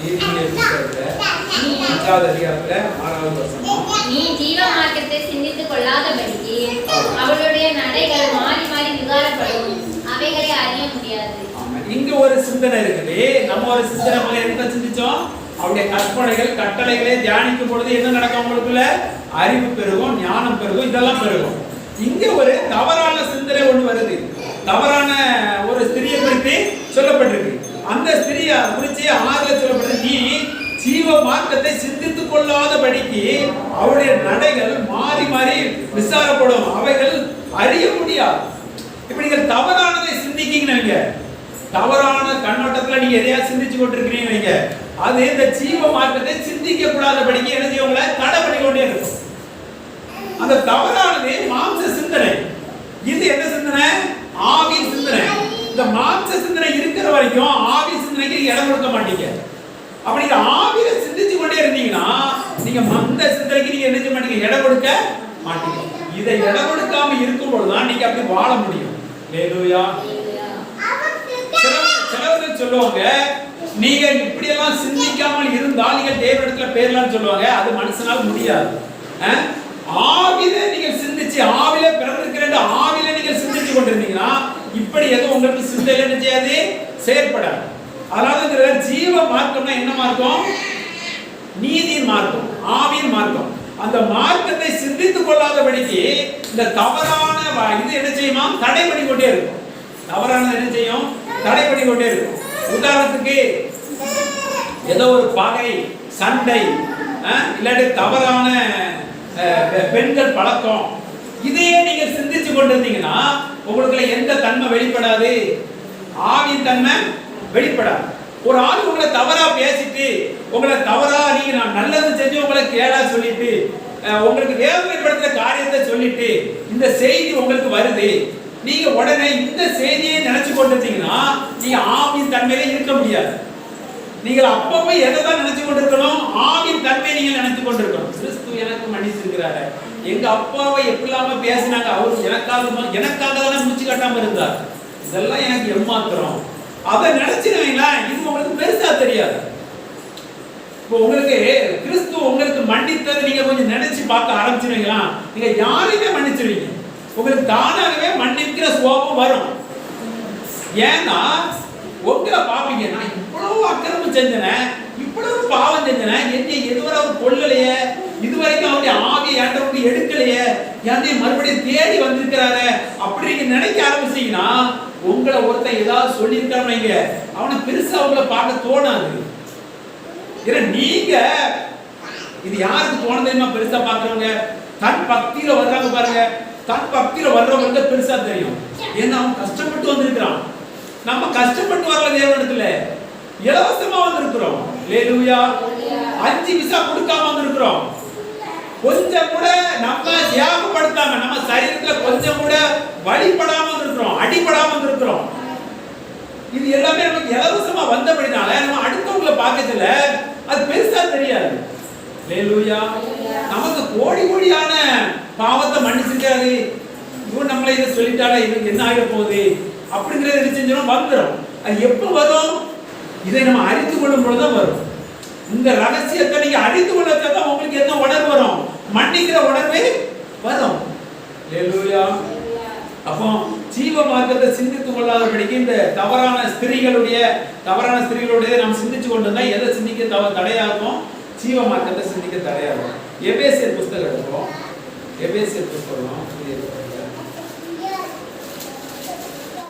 நீதிமொழிகள் புத்தகத்துல 5வது அதிகாரத்துல 6வது வசனம், நீ ஜீவ மார்க்கத்தை சிந்தித்துக் கொள்ளாதபடிக்கு அவளுடைய நடைகள் மாறி மாறி விகாரப்படும், அவைகளை அறிய முடியாது. இங்க ஒரு சிந்தனை இருக்குது. நம்ம ஒரு சிந்தனை என்ன சிந்திச்சோம்? அவருடைய கற்பனைகள் கட்டளைகளை தியானிக்கும் பொழுது என்ன நடக்கும்? உங்களுக்குள்ள அறிவு பெருகும், ஞானம் பெருகும், இதெல்லாம் பெருகும். இங்க ஒரு தவறான சிந்தனை ஒண்ணு வருது. தவறான ஒரு ஸ்திரியை குறித்து சொல்லப்பட்டிருக்கு. அந்த ஸ்திரியை குறித்து 6ல சொல்லப்பட்டது, நீ ஜீவ மார்க்கத்தை சிந்தித்துக் கொள்ளாதபடிக்கு அவருடைய நடைகள் மாறி மாறி விசாரப்படும், அவைகள் அறிய முடியாது. இப்ப நீங்கள் தவறானதை சிந்திக்கீங்க, தவறான கண்ணோட்டத்துல நீங்க எதையா சிந்திச்சு கொண்டிருக்கிறீங்க, அது இந்த ஜீவ மார்க்கத்தை சிந்திக்க கூடாதபடிக்கு என்ன செய்ய உங்களை தடை பண்ணி கொண்டே இருக்கும். அந்த தவறானது மாம்ச சிந்தனை. இது என்ன சிந்தனை? ஆவி சிந்தனை. இந்த மாம்ச சிந்தனை இருக்கிற வரைக்கும் ஆவி சிந்தனைக்கு இடம் கொடுக்க மாட்டீங்க. அப்படி ஆவியில சிந்திச்சு கொண்டே இருந்தீங்கன்னா நீங்க மந்த சிந்தனைக்கு நீங்க என்ன செய்ய மாட்டீங்க? இடம் கொடுக்க மாட்டீங்க. இதை இடம் கொடுக்காம இருக்கும்போதுதான் நீங்க அப்படி வாழ முடியும். ஹல்லேலூயா. சிலவர்கள் சொல்லுவாங்க, நீங்க இப்படி எல்லாம் சிந்திக்காமல் இருந்தால் நீங்க தேவனிடத்துல பேரலாம்னு சொல்லுவாங்க. அது மனுஷனால் முடியாது. ஆவில நீங்க சிந்திச்சு, ஆவில பிறந்திருக்கிற ஆவில நீங்க சிந்திச்சு கொண்டிருந்தீங்கன்னா இப்படி எதுவும் உங்களுக்கு சிந்தையில என்ன செய்யாது? செயற்படாது. அதனால ஜீவ மார்க்கம்னா என்ன மார்க்கம்? நீதியின் மார்க்கம், ஆவியின் மார்க்கம். அந்த மார்க்கத்தை சிந்தித்துக் கொள்ளாதபடிக்கு இந்த தவறான இது என்ன செய்யுமா? தடை பண்ணி கொண்டே இருக்கும். தவறானது என்ன செய்யும்? தடை பண்ணி கொண்டே இருக்கும். உதாரணத்துக்கு ஏதோ ஒரு பகை, சண்டை, இல்லாட்டி தவறான பெண்கள் பழக்கம், இதையே நீங்க சிந்திச்சு கொண்டிருந்தீங்கன்னா உங்களுக்கு எந்த தன்மை வெளிப்படாது? ஆவியின் தன்மை வெளிப்படாது. ஒரு ஆள் உங்களை தவறா பேசிட்டு, உங்களை தவறா நீங்க நான் நல்லது செஞ்சு உங்களை கேடா சொல்லிட்டு, உங்களுக்கு வேதனைப்படுத்துற காரியத்தை சொல்லிட்டு இந்த செய்தி உங்களுக்கு வருது, நீங்க உடனே இந்த செய்தியை நினைச்சு கொண்டிருந்தீங்கன்னா நீங்க ஆவியின் தன்மையில இருக்க முடியாது. நீங்கள் அப்பவே எதை தான் நினைச்சு கொண்டிருக்கணும்? ஆவியின் தன்மையை நீங்க நினைச்சு கொண்டிருக்கணும். கிறிஸ்து எனக்கு மன்னிச்சிருக்கிறாரு, எங்க அப்பாவை எப்படிலாம பேசினாங்க, அவரு எனக்காக தானே மூச்சு கட்டாம இருந்தார், இதெல்லாம் எனக்கு ஏமாத்துறோம், அதை நினைச்சிருவீங்களா? இது உங்களுக்கு பெருசா தெரியாது. இப்போ உங்களுக்கு கிறிஸ்து உங்களுக்கு மன்னித்தது நீங்க கொஞ்சம் நினைச்சு பார்க்க ஆரம்பிச்சிருவீங்களா, நீங்க யாரையுமே மன்னிச்சிருவீங்க. உங்களுக்கு தானாகவே மன்னிக்கிற சுபாவம் வரும். ஏன்னா உங்களை பாப்பீங்க, நான் இவ்வளவு அக்கிரமம் செஞ்சேன், இவ்வளவு பாவம் செஞ்சேன், என்னை எதுவரை அவர் கொல்லலையே, இதுவரைக்கும் அவருடைய ஆவியை ஏண்டவங்க எடுக்கலையே, என்னை மறுபடியும் தேடி வந்திருக்கிறாரு அப்படி நீங்க நினைக்க ஆரம்பிச்சீங்கன்னா உங்களை ஒருத்தன் ஏதாவது சொல்லியிருக்காங்க, அவனை பெருசா உங்களை பார்க்க தோணாது. ஏன்னா நீங்க இது யாருக்கு தோண தெரியுமா? பெருசா பார்க்கறவங்க தன் பக்தியில வர்றாங்க பாருங்க, தன் பக்தியில வர்றவங்க பெருசா தெரியும். ஏன்னா அவன் கஷ்டப்பட்டு வந்திருக்கிறான். நம்ம கஷ்டப்பட்டு வரல, தேவனிடத்துல இலவசமா வந்திருக்கிறோம். ஹல்லேலூயா. 5 பைசா கொடுக்காம வந்திருக்கிறோம். கொஞ்சம் கூட நம்ம தியாகப்படுத்தாம, நம்ம சரீரத்துல கொஞ்சம் கூட வழிபடாம வந்திருக்கிறோம், அடிபடாம வந்திருக்கிறோம். இது எல்லாமே நமக்கு இலவசமா வந்தபடினால நம்ம அடுத்தவங்களை பார்க்கறதுல அது பெருசா தெரியாது. ஹல்லேலூயா. நமக்கு கோடி கோடியான பாவத்தை மன்னிச்சிருக்காரு, இவன் நம்மளை இதை சொல்லிட்டாலே இவனுக்கு என்ன ஆக போகுது அப்படிங்கிறது என்ன செஞ்சோம் வந்துடும். அது எப்போ வரும்? இதை நம்ம அறிந்து கொள்ளும் பொழுதுதான் வரும். இந்த ரகசியத்தை நீங்க அறிந்து கொள்ளத்தான் உங்களுக்கு என்ன உணர்வு வரும்? மன்னிக்கிற உணர்வு வரும். ஹல்லேலூயா. அப்போ ஜீவ மார்க்கத்தை சிந்தித்துக் கொள்ளாதபடிக்கு இந்த தவறான ஸ்திரீகளுடைய நாம் சிந்திச்சு கொண்டிருந்தா எதை சிந்திக்க தடையாகும்? ஜீவ மார்க்கத்தை சிந்திக்க தடையாகும். எபேசியர் புஸ்தகம் எடுப்போம். எபேசியர் புஸ்தகம்